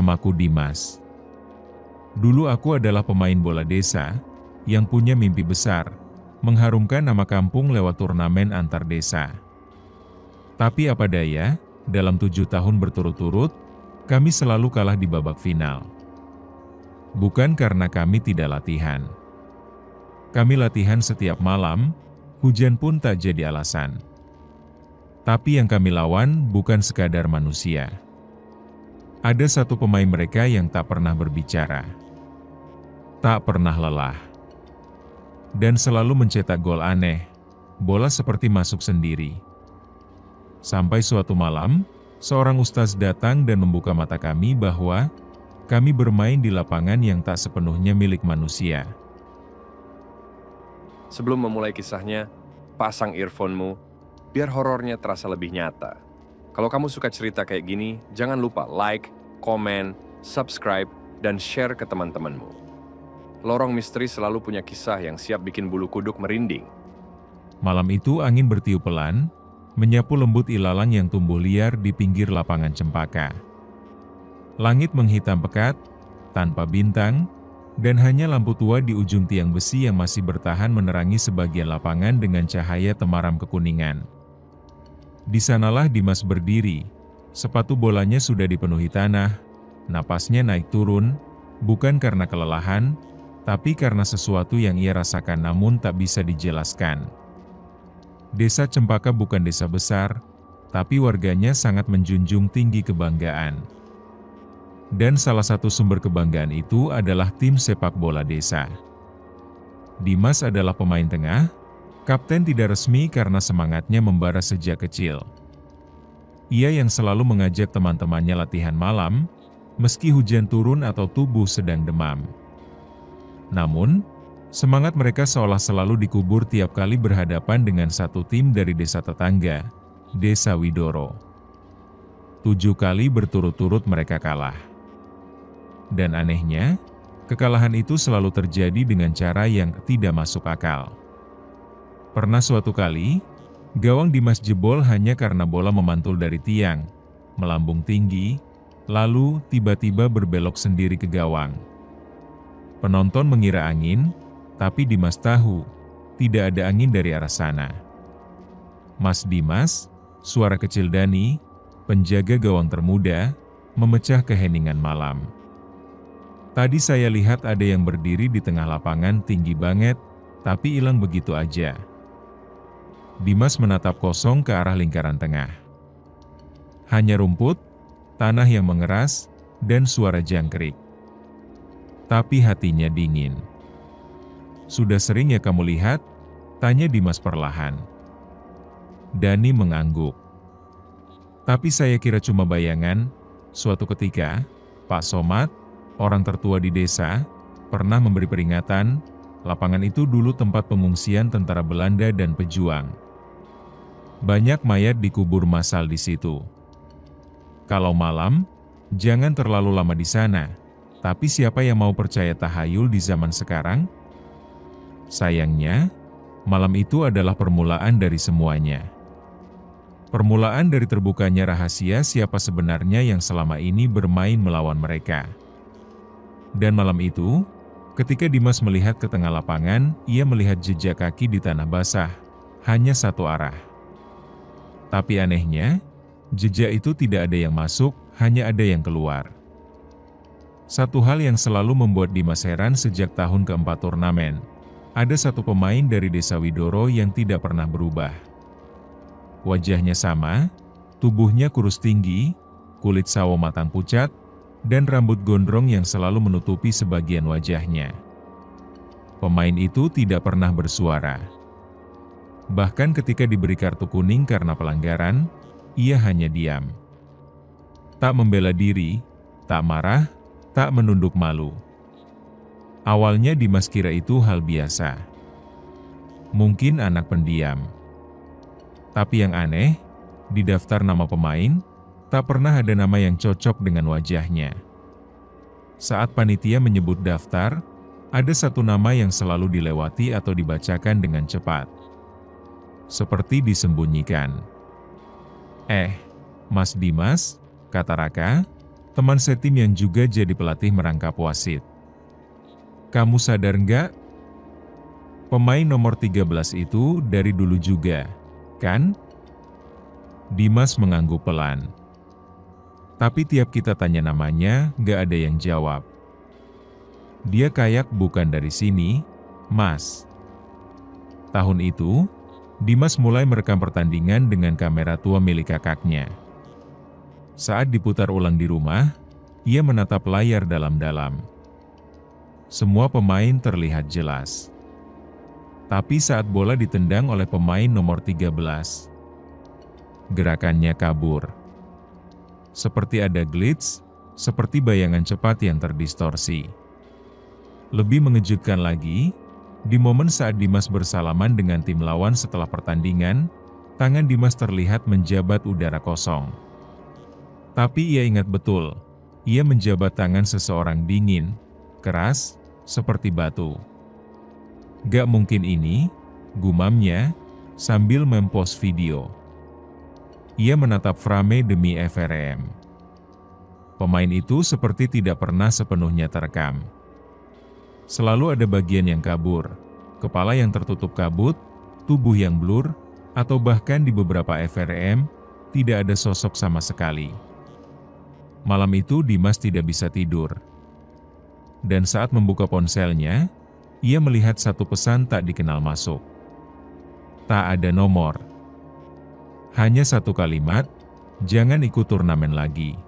Namaku Dimas. Dulu aku adalah pemain bola desa yang punya mimpi besar, mengharumkan nama kampung lewat turnamen antar desa. Tapi apa daya, dalam 7 tahun berturut-turut, kami selalu kalah di babak final. Bukan karena kami tidak latihan. Kami latihan setiap malam, hujan pun tak jadi alasan. Tapi yang kami lawan bukan sekadar manusia. Ada satu pemain mereka yang tak pernah berbicara. Tak pernah lelah. Dan selalu mencetak gol aneh, bola seperti masuk sendiri. Sampai suatu malam, seorang ustaz datang dan membuka mata kami bahwa kami bermain di lapangan yang tak sepenuhnya milik manusia. Sebelum memulai kisahnya, pasang earphone-mu, biar horornya terasa lebih nyata. Kalau kamu suka cerita kayak gini, jangan lupa like, komen, subscribe, dan share ke teman-temanmu. Lorong Misteri selalu punya kisah yang siap bikin bulu kuduk merinding. Malam itu angin bertiup pelan, menyapu lembut ilalang yang tumbuh liar di pinggir lapangan cempaka. Langit menghitam pekat, tanpa bintang, dan hanya lampu tua di ujung tiang besi yang masih bertahan menerangi sebagian lapangan dengan cahaya temaram kekuningan. Di sanalah Dimas berdiri, sepatu bolanya sudah dipenuhi tanah, napasnya naik turun, bukan karena kelelahan, tapi karena sesuatu yang ia rasakan namun tak bisa dijelaskan. Desa Cempaka bukan desa besar, tapi warganya sangat menjunjung tinggi kebanggaan. Dan salah satu sumber kebanggaan itu adalah tim sepak bola desa. Dimas adalah pemain tengah, kapten tidak resmi karena semangatnya membara sejak kecil. Ia yang selalu mengajak teman-temannya latihan malam, meski hujan turun atau tubuh sedang demam. Namun, semangat mereka seolah selalu dikubur tiap kali berhadapan dengan satu tim dari desa tetangga, Desa Widoro. 7 kali berturut-turut mereka kalah. Dan anehnya, kekalahan itu selalu terjadi dengan cara yang tidak masuk akal. Pernah suatu kali, gawang Dimas jebol hanya karena bola memantul dari tiang, melambung tinggi, lalu tiba-tiba berbelok sendiri ke gawang. Penonton mengira angin, tapi Dimas tahu, tidak ada angin dari arah sana. Mas Dimas, suara kecil Dani, penjaga gawang termuda, memecah keheningan malam. Tadi saya lihat ada yang berdiri di tengah lapangan tinggi banget, tapi hilang begitu aja. Dimas menatap kosong ke arah lingkaran tengah. Hanya rumput, tanah yang mengeras, dan suara jangkrik. Tapi hatinya dingin. Sudah sering ya kamu lihat? Tanya Dimas perlahan. Dani mengangguk. Tapi saya kira cuma bayangan. Suatu ketika, Pak Somad, orang tertua di desa, pernah memberi peringatan, lapangan itu dulu tempat pengungsian tentara Belanda dan pejuang. Banyak mayat dikubur massal di situ. Kalau malam, jangan terlalu lama di sana, tapi siapa yang mau percaya tahayul di zaman sekarang? Sayangnya, malam itu adalah permulaan dari semuanya. Permulaan dari terbukanya rahasia siapa sebenarnya yang selama ini bermain melawan mereka. Dan malam itu, ketika Dimas melihat ke tengah lapangan, ia melihat jejak kaki di tanah basah, hanya satu arah. Tapi anehnya, jejak itu tidak ada yang masuk, hanya ada yang keluar. Satu hal yang selalu membuat Dimas heran sejak tahun keempat turnamen, ada satu pemain dari Desa Widoro yang tidak pernah berubah. Wajahnya sama, tubuhnya kurus tinggi, kulit sawo matang pucat, dan rambut gondrong yang selalu menutupi sebagian wajahnya. Pemain itu tidak pernah bersuara. Bahkan ketika diberi kartu kuning karena pelanggaran, ia hanya diam. Tak membela diri, tak marah, tak menunduk malu. Awalnya Dimas kira itu hal biasa. Mungkin anak pendiam. Tapi yang aneh, di daftar nama pemain, tak pernah ada nama yang cocok dengan wajahnya. Saat panitia menyebut daftar, ada satu nama yang selalu dilewati atau dibacakan dengan cepat. Seperti disembunyikan. Mas Dimas, kata Raka, teman setim yang juga jadi pelatih merangkap wasit. Kamu sadar nggak? Pemain nomor 13 itu dari dulu juga, kan? Dimas mengangguk pelan. Tapi tiap kita tanya namanya, nggak ada yang jawab. Dia kayak bukan dari sini, Mas. Tahun itu, Dimas mulai merekam pertandingan dengan kamera tua milik kakaknya. Saat diputar ulang di rumah, ia menatap layar dalam-dalam. Semua pemain terlihat jelas. Tapi saat bola ditendang oleh pemain nomor 13, gerakannya kabur. Seperti ada glitch, seperti bayangan cepat yang terdistorsi. Lebih mengejutkan lagi, di momen saat Dimas bersalaman dengan tim lawan setelah pertandingan, tangan Dimas terlihat menjabat udara kosong. Tapi ia ingat betul, ia menjabat tangan seseorang dingin, keras, seperti batu. Gak mungkin ini, gumamnya, sambil mempost video. Ia menatap frame demi FRM. Pemain itu seperti tidak pernah sepenuhnya terekam. Selalu ada bagian yang kabur, kepala yang tertutup kabut, tubuh yang blur, atau bahkan di beberapa FRM, tidak ada sosok sama sekali. Malam itu Dimas tidak bisa tidur. Dan saat membuka ponselnya, ia melihat satu pesan tak dikenal masuk. Tak ada nomor. Hanya satu kalimat, jangan ikut turnamen lagi.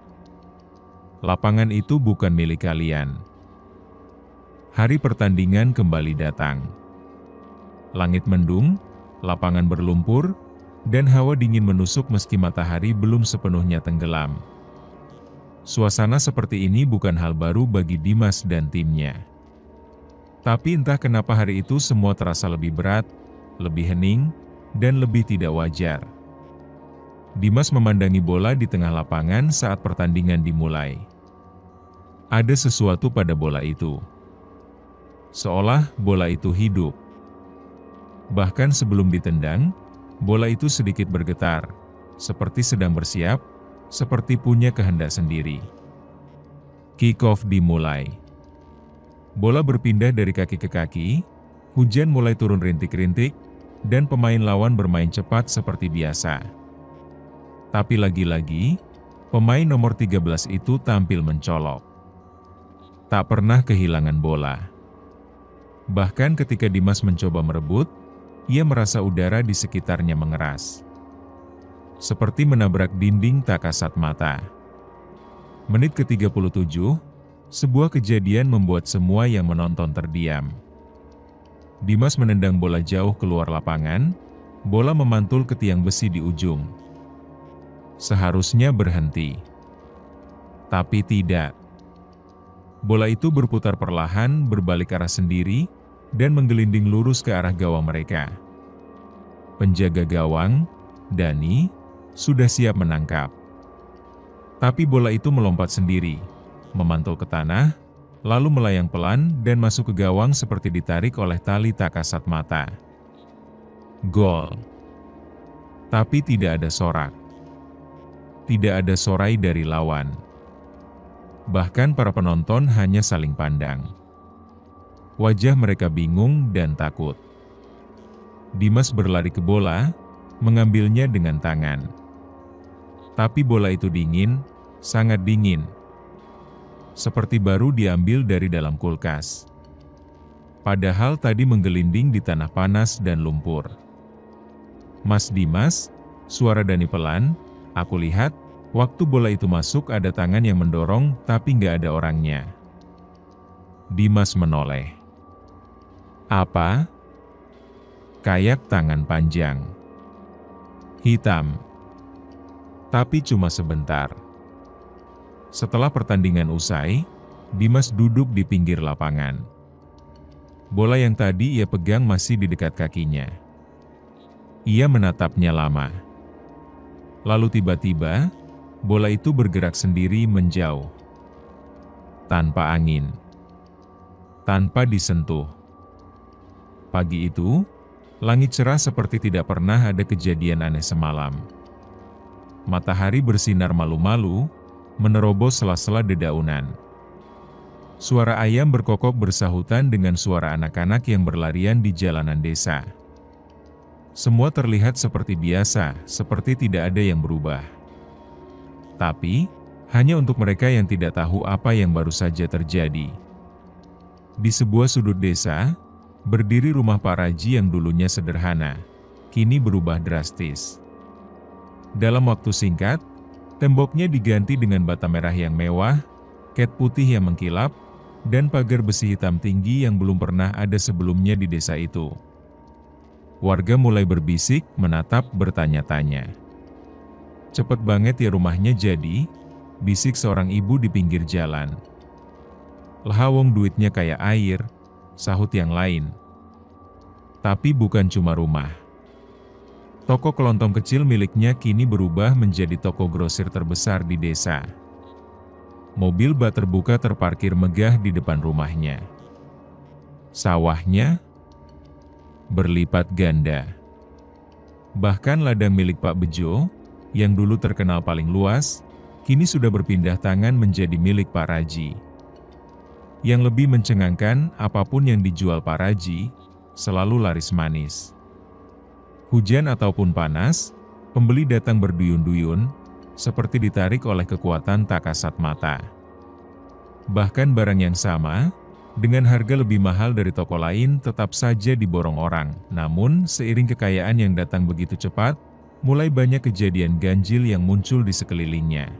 Lapangan itu bukan milik kalian. Hari pertandingan kembali datang. Langit mendung, lapangan berlumpur, dan hawa dingin menusuk meski matahari belum sepenuhnya tenggelam. Suasana seperti ini bukan hal baru bagi Dimas dan timnya. Tapi entah kenapa hari itu semua terasa lebih berat, lebih hening, dan lebih tidak wajar. Dimas memandangi bola di tengah lapangan saat pertandingan dimulai. Ada sesuatu pada bola itu. Seolah bola itu hidup. Bahkan sebelum ditendang, bola itu sedikit bergetar, seperti sedang bersiap, seperti punya kehendak sendiri. Kick-off dimulai. Bola berpindah dari kaki ke kaki, hujan mulai turun rintik-rintik, dan pemain lawan bermain cepat seperti biasa. Tapi lagi-lagi, pemain nomor 13 itu tampil mencolok. Tak pernah kehilangan bola. Bahkan ketika Dimas mencoba merebut, ia merasa udara di sekitarnya mengeras. Seperti menabrak dinding tak kasat mata. Menit ke-37, sebuah kejadian membuat semua yang menonton terdiam. Dimas menendang bola jauh keluar lapangan, bola memantul ke tiang besi di ujung. Seharusnya berhenti. Tapi tidak. Bola itu berputar perlahan, berbalik arah sendiri, dan menggelinding lurus ke arah gawang mereka. Penjaga gawang, Dani, sudah siap menangkap. Tapi bola itu melompat sendiri, memantul ke tanah, lalu melayang pelan dan masuk ke gawang seperti ditarik oleh tali tak kasat mata. Gol. Tapi tidak ada sorak. Tidak ada sorai dari lawan. Bahkan para penonton hanya saling pandang. Wajah mereka bingung dan takut. Dimas berlari ke bola, mengambilnya dengan tangan. Tapi bola itu dingin, sangat dingin. Seperti baru diambil dari dalam kulkas. Padahal tadi menggelinding di tanah panas dan lumpur. Mas Dimas, suara Dani pelan, aku lihat, waktu bola itu masuk ada tangan yang mendorong tapi nggak ada orangnya. Dimas menoleh. Apa? Kayak tangan panjang. Hitam. Tapi cuma sebentar. Setelah pertandingan usai, Dimas duduk di pinggir lapangan. Bola yang tadi ia pegang masih di dekat kakinya. Ia menatapnya lama. Lalu tiba-tiba, bola itu bergerak sendiri menjauh. Tanpa angin. Tanpa disentuh. Pagi itu, langit cerah seperti tidak pernah ada kejadian aneh semalam. Matahari bersinar malu-malu, menerobos sela-sela dedaunan. Suara ayam berkokok bersahutan dengan suara anak-anak yang berlarian di jalanan desa. Semua terlihat seperti biasa, seperti tidak ada yang berubah. Tapi, hanya untuk mereka yang tidak tahu apa yang baru saja terjadi. Di sebuah sudut desa, berdiri rumah Pak Raji yang dulunya sederhana, kini berubah drastis. Dalam waktu singkat, temboknya diganti dengan bata merah yang mewah, cat putih yang mengkilap, dan pagar besi hitam tinggi yang belum pernah ada sebelumnya di desa itu. Warga mulai berbisik, menatap, bertanya-tanya. "Cepet banget ya rumahnya jadi," bisik seorang ibu di pinggir jalan. "Lah wong duitnya kayak air," sahut yang lain. Tapi bukan cuma rumah. Toko kelontong kecil miliknya kini berubah menjadi toko grosir terbesar di desa. Mobil bak terbuka terparkir megah di depan rumahnya. Sawahnya berlipat ganda. Bahkan ladang milik Pak Bejo, yang dulu terkenal paling luas, kini sudah berpindah tangan menjadi milik Pak Raji. Yang lebih mencengangkan, apapun yang dijual Pak Raji, selalu laris manis. Hujan ataupun panas, pembeli datang berduyun-duyun, seperti ditarik oleh kekuatan tak kasat mata. Bahkan barang yang sama, dengan harga lebih mahal dari toko lain tetap saja diborong orang. Namun, seiring kekayaan yang datang begitu cepat, mulai banyak kejadian ganjil yang muncul di sekelilingnya.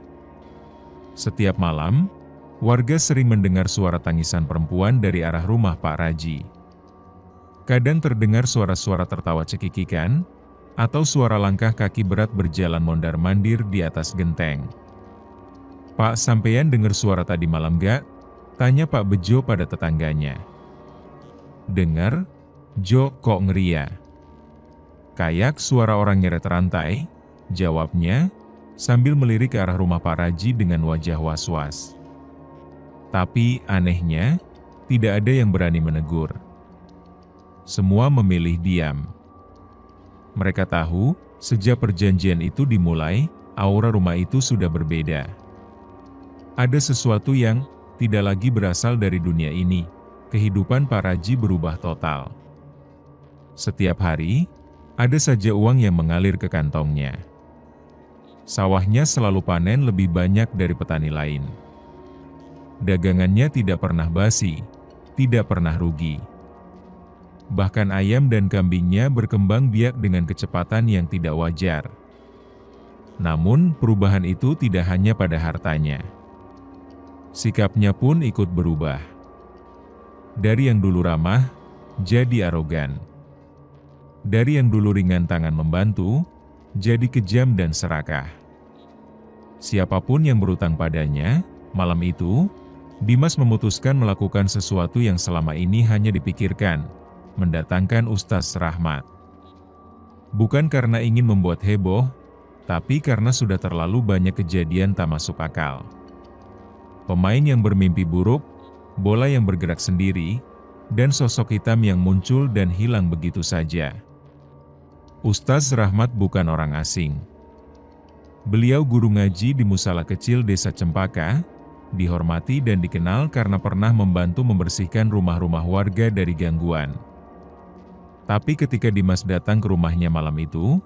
Setiap malam, warga sering mendengar suara tangisan perempuan dari arah rumah Pak Raji. Kadang terdengar suara-suara tertawa cekikikan, atau suara langkah kaki berat berjalan mondar-mandir di atas genteng. "Pak, sampeyan dengar suara tadi malam gak?" tanya Pak Bejo pada tetangganya. "Dengar, Jo, kok ngeria?" "Kayak suara orang nyeret rantai," jawabnya, sambil melirik ke arah rumah Pak Raji dengan wajah was-was. Tapi anehnya, tidak ada yang berani menegur. Semua memilih diam. Mereka tahu, sejak perjanjian itu dimulai, aura rumah itu sudah berbeda. Ada sesuatu yang tidak lagi berasal dari dunia ini. Kehidupan Pak Raji berubah total. Setiap hari, ada saja uang yang mengalir ke kantongnya. Sawahnya selalu panen lebih banyak dari petani lain. Dagangannya tidak pernah basi, tidak pernah rugi. Bahkan ayam dan kambingnya berkembang biak dengan kecepatan yang tidak wajar. Namun, perubahan itu tidak hanya pada hartanya. Sikapnya pun ikut berubah. Dari yang dulu ramah, jadi arogan. Dari yang dulu ringan tangan membantu, jadi kejam dan serakah. Siapapun yang berutang padanya, malam itu, Dimas memutuskan melakukan sesuatu yang selama ini hanya dipikirkan, mendatangkan Ustaz Rahmat. Bukan karena ingin membuat heboh, tapi karena sudah terlalu banyak kejadian tak masuk akal. Pemain yang bermimpi buruk, bola yang bergerak sendiri, dan sosok hitam yang muncul dan hilang begitu saja. Ustaz Rahmat bukan orang asing. Beliau guru ngaji di musala kecil desa Cempaka, dihormati dan dikenal karena pernah membantu membersihkan rumah-rumah warga dari gangguan. Tapi ketika Dimas datang ke rumahnya malam itu,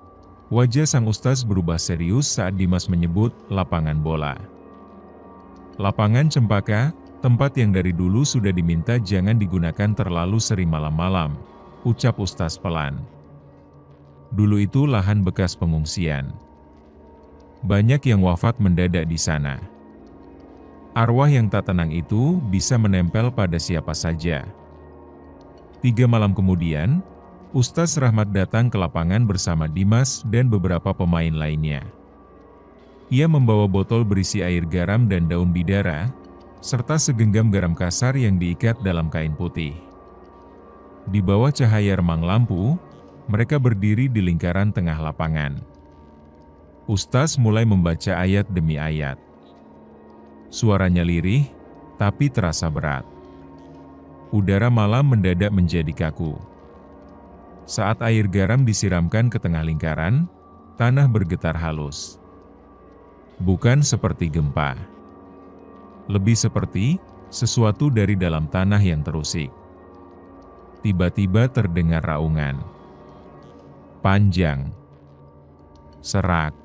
wajah sang ustaz berubah serius saat Dimas menyebut lapangan bola. Lapangan Cempaka, tempat yang dari dulu sudah diminta jangan digunakan terlalu sering malam-malam, ucap ustaz pelan. Dulu itu lahan bekas pengungsian. Banyak yang wafat mendadak di sana. Arwah yang tak tenang itu bisa menempel pada siapa saja. 3 malam kemudian, Ustaz Rahmat datang ke lapangan bersama Dimas dan beberapa pemain lainnya. Ia membawa botol berisi air garam dan daun bidara, serta segenggam garam kasar yang diikat dalam kain putih. Di bawah cahaya remang lampu, mereka berdiri di lingkaran tengah lapangan. Ustaz mulai membaca ayat demi ayat. Suaranya lirih, tapi terasa berat. Udara malam mendadak menjadi kaku. Saat air garam disiramkan ke tengah lingkaran, tanah bergetar halus. Bukan seperti gempa. Lebih seperti sesuatu dari dalam tanah yang terusik. Tiba-tiba terdengar raungan. Panjang, serak,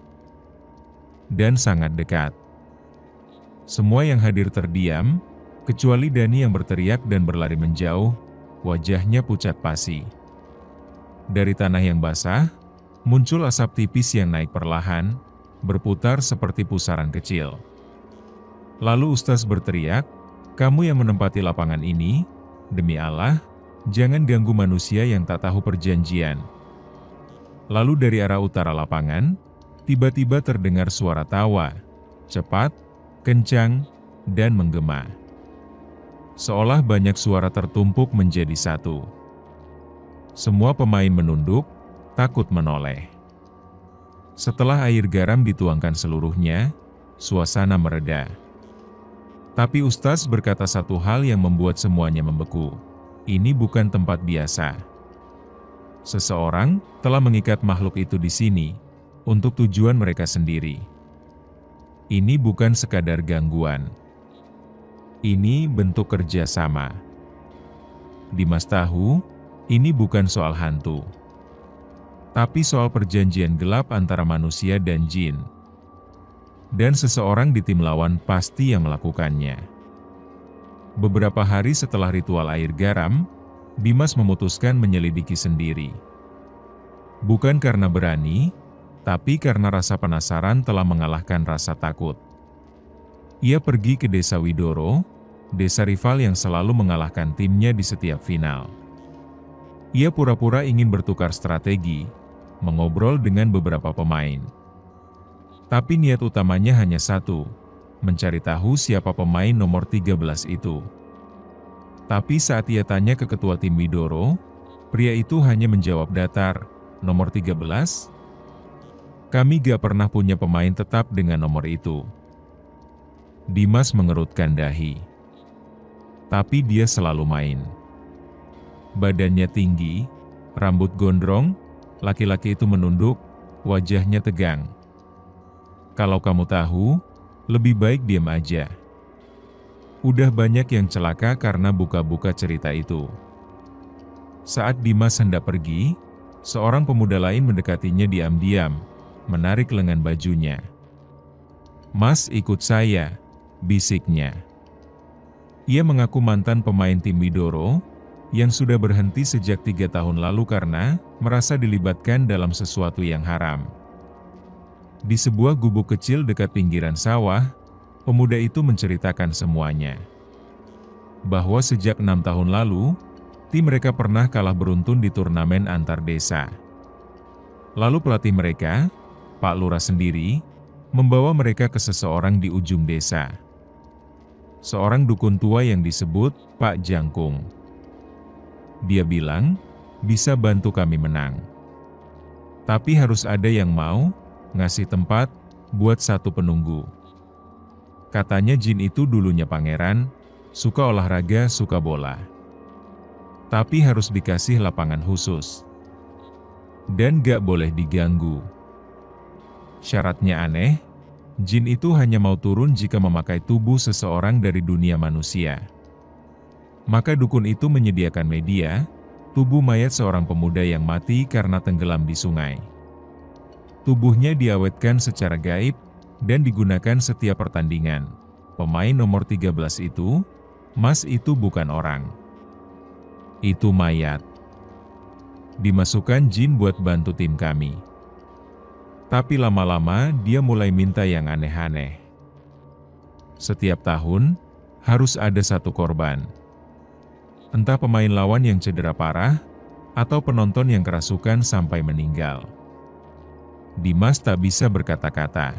dan sangat dekat. Semua yang hadir terdiam, kecuali Dani yang berteriak dan berlari menjauh, wajahnya pucat pasi. Dari tanah yang basah, muncul asap tipis yang naik perlahan, berputar seperti pusaran kecil. Lalu Ustaz berteriak, "Kamu yang menempati lapangan ini, demi Allah, jangan ganggu manusia yang tak tahu perjanjian." Lalu dari arah utara lapangan, tiba-tiba terdengar suara tawa, cepat, kencang, dan menggema. Seolah banyak suara tertumpuk menjadi satu. Semua pemain menunduk, takut menoleh. Setelah air garam dituangkan seluruhnya, suasana mereda. Tapi Ustaz berkata satu hal yang membuat semuanya membeku. Ini bukan tempat biasa. Seseorang telah mengikat makhluk itu di sini untuk tujuan mereka sendiri. Ini bukan sekadar gangguan. Ini bentuk kerjasama. Dimas tahu, ini bukan soal hantu, tapi soal perjanjian gelap antara manusia dan jin. Dan seseorang di tim lawan pasti yang melakukannya. Beberapa hari setelah ritual air garam, Dimas memutuskan menyelidiki sendiri. Bukan karena berani, tapi karena rasa penasaran telah mengalahkan rasa takut. Ia pergi ke desa Widoro, desa rival yang selalu mengalahkan timnya di setiap final. Ia pura-pura ingin bertukar strategi, mengobrol dengan beberapa pemain. Tapi niat utamanya hanya satu, mencari tahu siapa pemain nomor 13 itu. Tapi saat ia tanya ke ketua tim Widoro, pria itu hanya menjawab datar, "Nomor 13? Kami gak pernah punya pemain tetap dengan nomor itu." Dimas mengerutkan dahi. Tapi dia selalu main. Badannya tinggi, rambut gondrong, laki-laki itu menunduk, wajahnya tegang. "Kalau kamu tahu, lebih baik diam aja. Udah banyak yang celaka karena buka-buka cerita itu." Saat Dimas hendak pergi, seorang pemuda lain mendekatinya diam-diam, menarik lengan bajunya. "Mas, ikut saya," bisiknya. Ia mengaku mantan pemain tim Widoro, yang sudah berhenti sejak 3 tahun lalu karena merasa dilibatkan dalam sesuatu yang haram. Di sebuah gubuk kecil dekat pinggiran sawah, pemuda itu menceritakan semuanya. Bahwa sejak 6 tahun lalu, tim mereka pernah kalah beruntun di turnamen antar desa. Lalu pelatih mereka, Pak Lurah sendiri, membawa mereka ke seseorang di ujung desa. Seorang dukun tua yang disebut Pak Jangkung. Dia bilang, bisa bantu kami menang. Tapi harus ada yang mau ngasih tempat buat satu penunggu. Katanya jin itu dulunya pangeran, suka olahraga, suka bola. Tapi harus dikasih lapangan khusus. Dan gak boleh diganggu. Syaratnya aneh, jin itu hanya mau turun jika memakai tubuh seseorang dari dunia manusia. Maka dukun itu menyediakan media, tubuh mayat seorang pemuda yang mati karena tenggelam di sungai. Tubuhnya diawetkan secara gaib, dan digunakan setiap pertandingan. Pemain nomor 13 itu, Mas, itu bukan orang. Itu mayat. Dimasukkan jin buat bantu tim kami. Tapi lama-lama dia mulai minta yang aneh-aneh. Setiap tahun, harus ada satu korban. Entah pemain lawan yang cedera parah, atau penonton yang kerasukan sampai meninggal. Dimas tak bisa berkata-kata.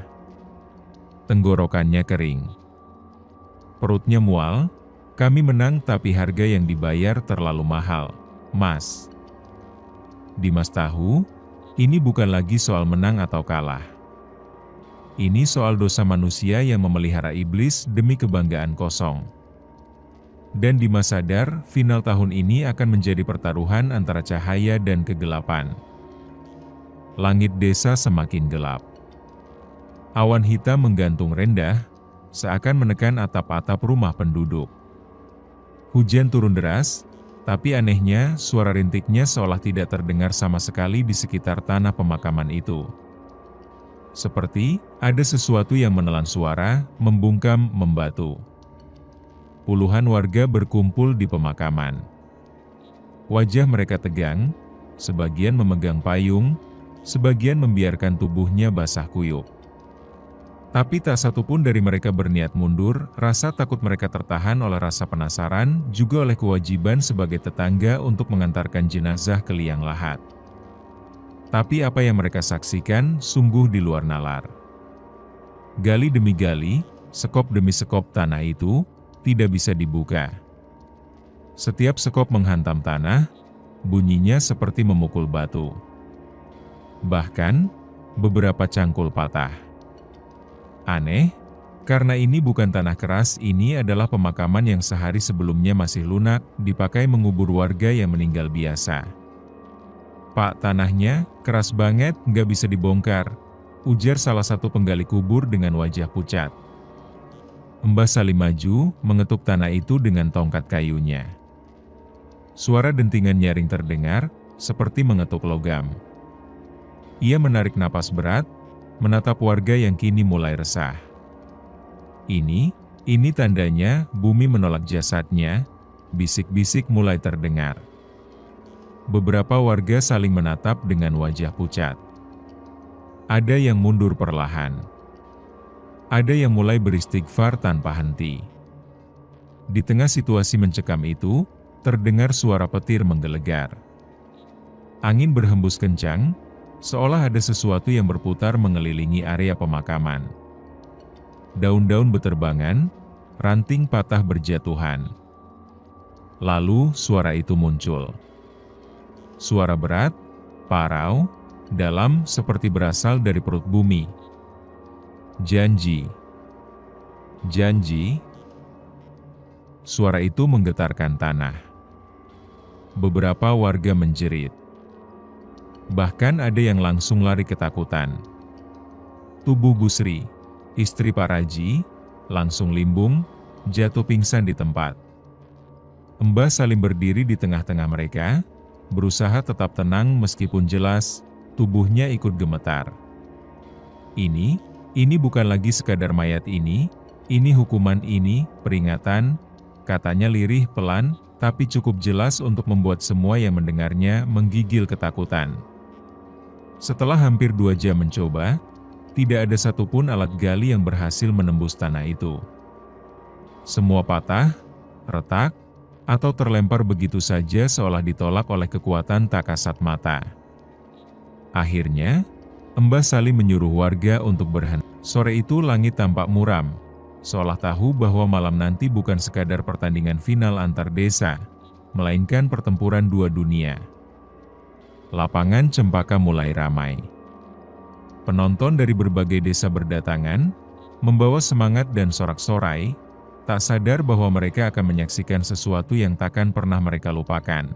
Tenggorokannya kering. Perutnya mual, kami menang tapi harga yang dibayar terlalu mahal, Mas. Dimas tahu, ini bukan lagi soal menang atau kalah. Ini soal dosa manusia yang memelihara iblis demi kebanggaan kosong. Dan Dimas sadar, final tahun ini akan menjadi pertaruhan antara cahaya dan kegelapan. Langit desa semakin gelap. Awan hitam menggantung rendah, seakan menekan atap-atap rumah penduduk. Hujan turun deras, tapi anehnya suara rintiknya seolah tidak terdengar sama sekali di sekitar tanah pemakaman itu. Seperti ada sesuatu yang menelan suara, membungkam, membatu. Puluhan warga berkumpul di pemakaman. Wajah mereka tegang, sebagian memegang payung, sebagian membiarkan tubuhnya basah kuyup. Tapi tak satu pun dari mereka berniat mundur, rasa takut mereka tertahan oleh rasa penasaran, juga oleh kewajiban sebagai tetangga untuk mengantarkan jenazah ke liang lahat. Tapi apa yang mereka saksikan sungguh di luar nalar. Gali demi gali, sekop demi sekop tanah itu tidak bisa dibuka. Setiap sekop menghantam tanah, bunyinya seperti memukul batu. Bahkan, beberapa cangkul patah. Aneh, karena ini bukan tanah keras, ini adalah pemakaman yang sehari sebelumnya masih lunak, dipakai mengubur warga yang meninggal biasa. "Pak, tanahnya keras banget, nggak bisa dibongkar," ujar salah satu penggali kubur dengan wajah pucat. Mbah Salim maju, mengetuk tanah itu dengan tongkat kayunya. Suara dentingan nyaring terdengar, seperti mengetuk logam. Ia menarik napas berat, menatap warga yang kini mulai resah. Ini tandanya bumi menolak jasadnya, bisik-bisik mulai terdengar. Beberapa warga saling menatap dengan wajah pucat. Ada yang mundur perlahan. Ada yang mulai beristighfar tanpa henti. Di tengah situasi mencekam itu, terdengar suara petir menggelegar. Angin berhembus kencang, seolah ada sesuatu yang berputar mengelilingi area pemakaman. Daun-daun beterbangan, ranting patah berjatuhan. Lalu suara itu muncul. Suara berat, parau, dalam seperti berasal dari perut bumi. Janji. Janji. Suara itu menggetarkan tanah. Beberapa warga menjerit. Bahkan ada yang langsung lari ketakutan. Tubuh Gusri, istri Pak Raji, langsung limbung, jatuh pingsan di tempat. Mbah Salim berdiri di tengah-tengah mereka, berusaha tetap tenang meskipun jelas, tubuhnya ikut gemetar. Ini bukan lagi sekadar mayat ini hukuman, ini peringatan, katanya lirih pelan, tapi cukup jelas untuk membuat semua yang mendengarnya menggigil ketakutan. Setelah hampir 2 jam mencoba, tidak ada satupun alat gali yang berhasil menembus tanah itu. Semua patah, retak, atau terlempar begitu saja seolah ditolak oleh kekuatan tak kasat mata. Akhirnya, Mbah Salim menyuruh warga untuk berhenti. Sore itu langit tampak muram, seolah tahu bahwa malam nanti bukan sekadar pertandingan final antar desa, melainkan pertempuran 2 dunia. Lapangan Cempaka mulai ramai. Penonton dari berbagai desa berdatangan, membawa semangat dan sorak-sorai, tak sadar bahwa mereka akan menyaksikan sesuatu yang takkan pernah mereka lupakan.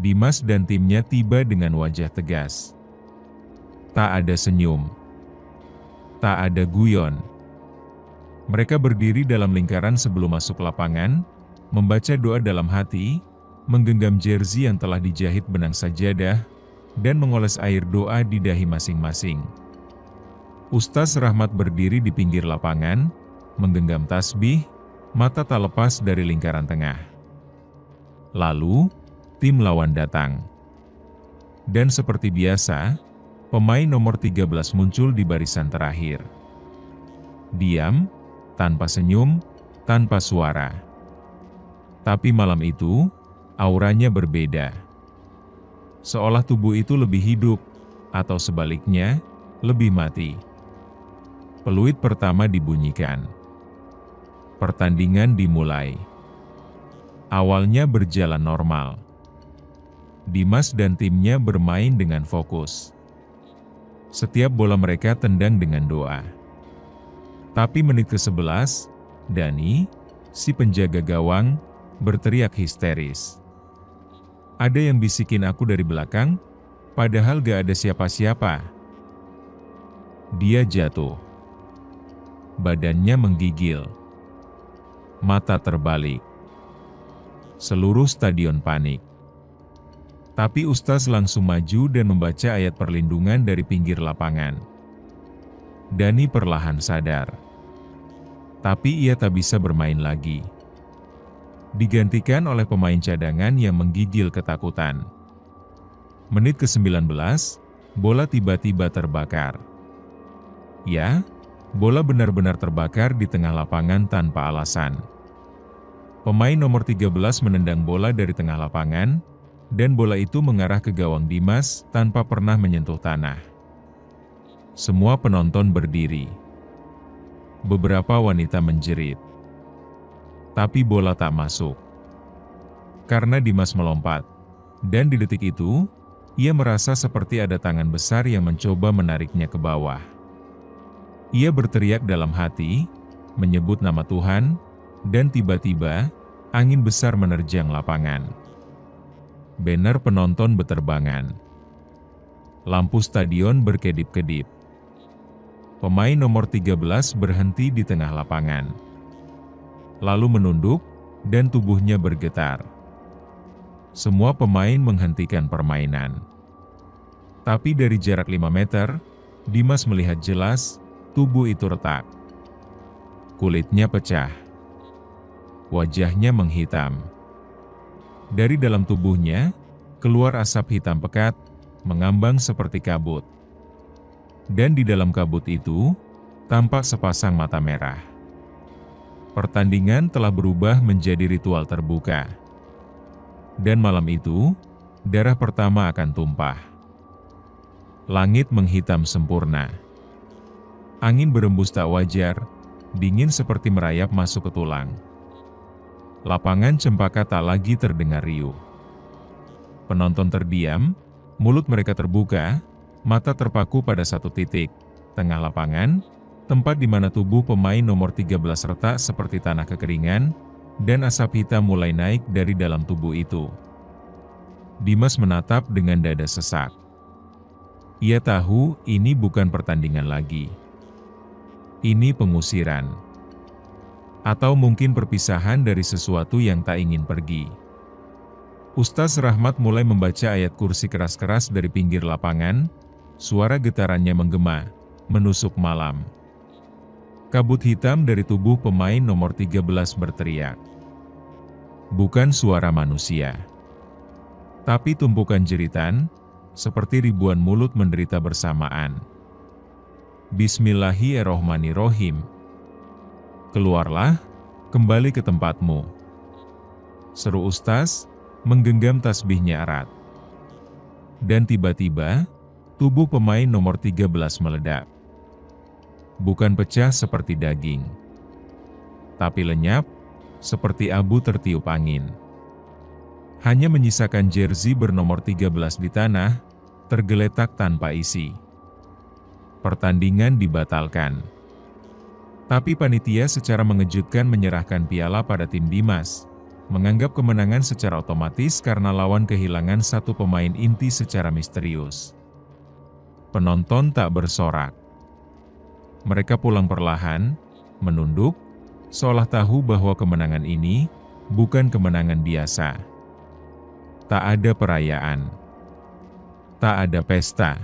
Dimas dan timnya tiba dengan wajah tegas. Tak ada senyum. Tak ada guyon. Mereka berdiri dalam lingkaran sebelum masuk lapangan, membaca doa dalam hati, menggenggam jersey yang telah dijahit benang sajadah, dan mengoles air doa di dahi masing-masing. Ustaz Rahmat berdiri di pinggir lapangan, menggenggam tasbih, mata tak lepas dari lingkaran tengah. Lalu, tim lawan datang. Dan seperti biasa, pemain nomor 13 muncul di barisan terakhir. Diam, tanpa senyum, tanpa suara. Tapi malam itu, auranya berbeda. Seolah tubuh itu lebih hidup, atau sebaliknya, lebih mati. Peluit pertama dibunyikan. Pertandingan dimulai. Awalnya berjalan normal. Dimas dan timnya bermain dengan fokus. Setiap bola mereka tendang dengan doa. Tapi menit ke-11, Dani, si penjaga gawang, berteriak histeris. Ada yang bisikin aku dari belakang, padahal gak ada siapa-siapa. Dia jatuh. badannya menggigil. Mata terbalik. Seluruh stadion panik. Tapi Ustaz langsung maju dan membaca ayat perlindungan dari pinggir lapangan. Dani perlahan sadar. Tapi ia tak bisa bermain lagi. Digantikan oleh pemain cadangan yang menggigil ketakutan. Menit ke-19, bola tiba-tiba terbakar. Ya, bola benar-benar terbakar di tengah lapangan tanpa alasan. Pemain nomor 13 menendang bola dari tengah lapangan, dan bola itu mengarah ke gawang Dimas tanpa pernah menyentuh tanah. Semua penonton berdiri. Beberapa wanita menjerit. Tapi bola tak masuk. Karena Dimas melompat, dan di detik itu, ia merasa seperti ada tangan besar yang mencoba menariknya ke bawah. Ia berteriak dalam hati, menyebut nama Tuhan, dan tiba-tiba, angin besar menerjang lapangan. Banner penonton beterbangan. Lampu stadion berkedip-kedip. Pemain nomor 13 berhenti di tengah lapangan. Lalu menunduk, dan tubuhnya bergetar. Semua pemain menghentikan permainan. Tapi dari jarak 5 meter, Dimas melihat jelas, tubuh itu retak. Kulitnya pecah. Wajahnya menghitam. Dari dalam tubuhnya, keluar asap hitam pekat, mengambang seperti kabut. Dan di dalam kabut itu, tampak sepasang mata merah. Pertandingan telah berubah menjadi ritual terbuka. Dan malam itu, darah pertama akan tumpah. Langit menghitam sempurna. Angin berembus tak wajar, dingin seperti merayap masuk ke tulang. Lapangan Cempaka tak lagi terdengar riuh. Penonton terdiam, mulut mereka terbuka, mata terpaku pada satu titik, tengah lapangan, tempat di mana tubuh pemain nomor 13 retak seperti tanah kekeringan, dan asap hitam mulai naik dari dalam tubuh itu. Dimas menatap dengan dada sesak. Ia tahu ini bukan pertandingan lagi. Ini pengusiran. Atau mungkin perpisahan dari sesuatu yang tak ingin pergi. Ustaz Rahmat mulai membaca ayat kursi keras-keras dari pinggir lapangan, suara getarannya menggema, menusuk malam. Kabut hitam dari tubuh pemain nomor 13 berteriak. Bukan suara manusia. Tapi tumpukan jeritan, seperti ribuan mulut menderita bersamaan. Bismillahirrohmanirrohim. Keluarlah, kembali ke tempatmu. Seru Ustaz, menggenggam tasbihnya erat. Dan tiba-tiba, tubuh pemain nomor 13 meledak. Bukan pecah seperti daging, tapi lenyap, seperti abu tertiup angin. Hanya menyisakan jersey bernomor 13 di tanah, tergeletak tanpa isi. Pertandingan dibatalkan. Tapi panitia secara mengejutkan menyerahkan piala pada tim Dimas, menganggap kemenangan secara otomatis karena lawan kehilangan satu pemain inti secara misterius. Penonton tak bersorak. Mereka pulang perlahan, menunduk, seolah tahu bahwa kemenangan ini bukan kemenangan biasa. Tak ada perayaan. Tak ada pesta.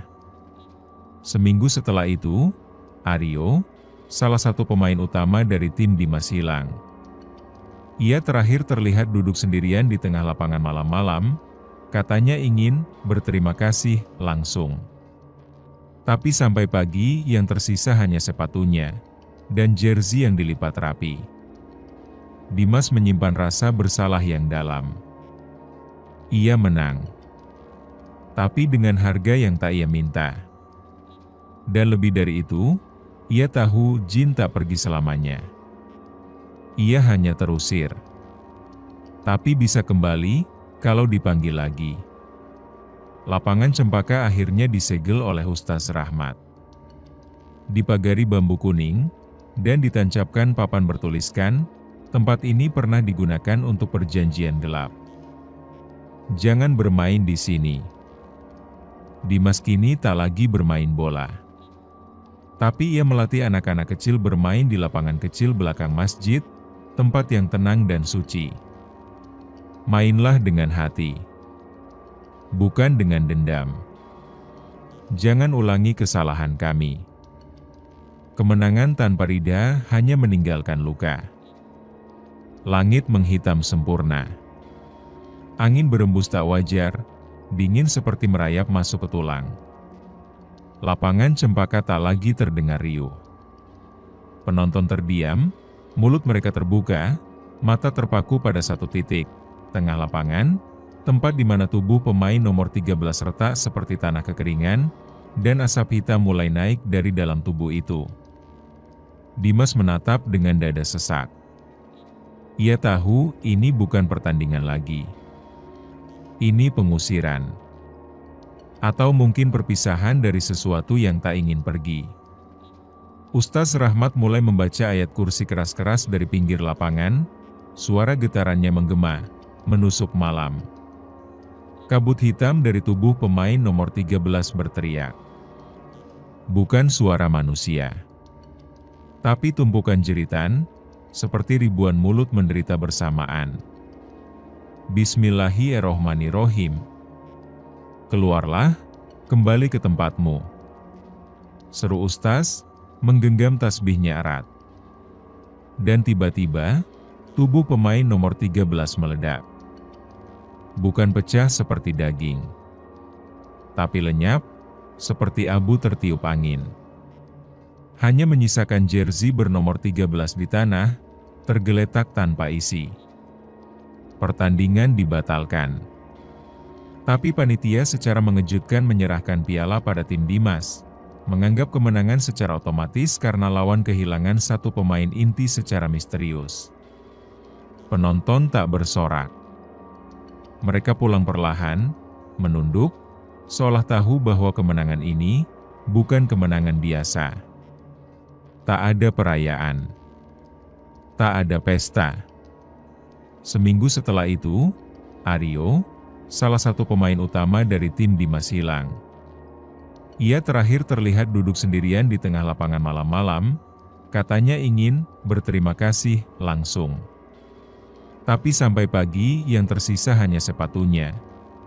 Seminggu setelah itu, Aryo, salah satu pemain utama dari tim Dimas hilang. Ia terakhir terlihat duduk sendirian di tengah lapangan malam-malam, katanya ingin berterima kasih langsung. Tapi sampai pagi yang tersisa hanya sepatunya, dan jersey yang dilipat rapi. Dimas menyimpan rasa bersalah yang dalam. Ia menang. Tapi dengan harga yang tak ia minta. Dan lebih dari itu, ia tahu jin tak pergi selamanya. Ia hanya terusir. Tapi bisa kembali, kalau dipanggil lagi. Lapangan Cempaka akhirnya disegel oleh Ustaz Rahmat. Dipagari bambu kuning, dan ditancapkan papan bertuliskan, tempat ini pernah digunakan untuk perjanjian gelap. Jangan bermain di sini. Dimas kini tak lagi bermain bola. Tapi ia melatih anak-anak kecil bermain di lapangan kecil belakang masjid, tempat yang tenang dan suci. Mainlah dengan hati, bukan dengan dendam. Jangan ulangi kesalahan kami. Kemenangan tanpa rida hanya meninggalkan luka. Langit menghitam sempurna. Angin berembus tak wajar, dingin seperti merayap masuk ke tulang. Lapangan cempaka tak lagi terdengar riuh. Penonton terdiam, mulut mereka terbuka, mata terpaku pada satu titik, tengah lapangan, tempat di mana tubuh pemain nomor 13 retak seperti tanah kekeringan, dan asap hitam mulai naik dari dalam tubuh itu. Dimas menatap dengan dada sesak. Ia tahu ini bukan pertandingan lagi. Ini pengusiran. Atau mungkin perpisahan dari sesuatu yang tak ingin pergi. Ustaz Rahmat mulai membaca ayat kursi keras-keras dari pinggir lapangan, suara getarannya menggema, menusuk malam. Kabut hitam dari tubuh pemain nomor 13 berteriak. Bukan suara manusia, tapi tumpukan jeritan, seperti ribuan mulut menderita bersamaan. Bismillahirrohmanirrohim. Keluarlah, kembali ke tempatmu. Seru Ustaz, menggenggam tasbihnya erat. Dan tiba-tiba, tubuh pemain nomor 13 meledak. Bukan pecah seperti daging, tapi lenyap, seperti abu tertiup angin. Hanya menyisakan jersey bernomor 13 di tanah, tergeletak tanpa isi. Pertandingan dibatalkan. Tapi panitia secara mengejutkan menyerahkan piala pada tim Dimas, menganggap kemenangan secara otomatis karena lawan kehilangan satu pemain inti secara misterius. Penonton tak bersorak. Mereka pulang perlahan, menunduk, seolah tahu bahwa kemenangan ini bukan kemenangan biasa. Tak ada perayaan. Tak ada pesta. Seminggu setelah itu, Aryo, salah satu pemain utama dari tim Dimas hilang. Ia terakhir terlihat duduk sendirian di tengah lapangan malam-malam, katanya ingin berterima kasih langsung. Tapi sampai pagi yang tersisa hanya sepatunya,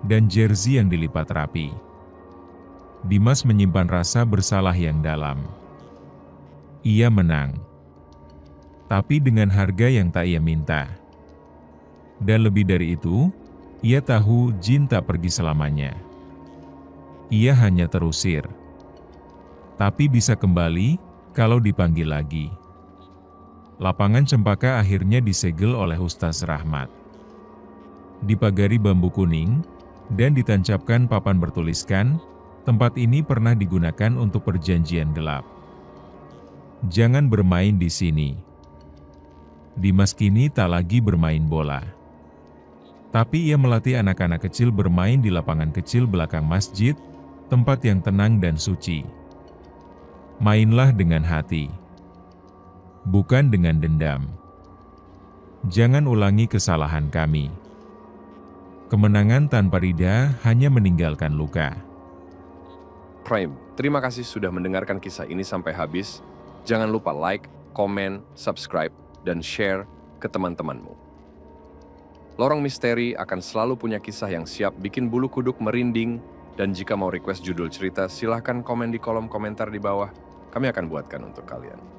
dan jersey yang dilipat rapi. Dimas menyimpan rasa bersalah yang dalam. Ia menang. Tapi dengan harga yang tak ia minta. Dan lebih dari itu, ia tahu jin tak pergi selamanya. Ia hanya terusir. Tapi bisa kembali kalau dipanggil lagi. Lapangan cempaka akhirnya disegel oleh Ustaz Rahmat. Dipagari bambu kuning, dan ditancapkan papan bertuliskan, tempat ini pernah digunakan untuk perjanjian gelap. Jangan bermain di sini. Dimas kini tak lagi bermain bola. Tapi ia melatih anak-anak kecil bermain di lapangan kecil belakang masjid, tempat yang tenang dan suci. Mainlah dengan hati, bukan dengan dendam. Jangan ulangi kesalahan kami. Kemenangan tanpa rida hanya meninggalkan luka. Prime, terima kasih sudah mendengarkan kisah ini sampai habis. Jangan lupa like, komen, subscribe, dan share ke teman-temanmu. Lorong Misteri akan selalu punya kisah yang siap bikin bulu kuduk merinding, dan jika mau request judul cerita, silahkan komen di kolom komentar di bawah. Kami akan buatkan untuk kalian.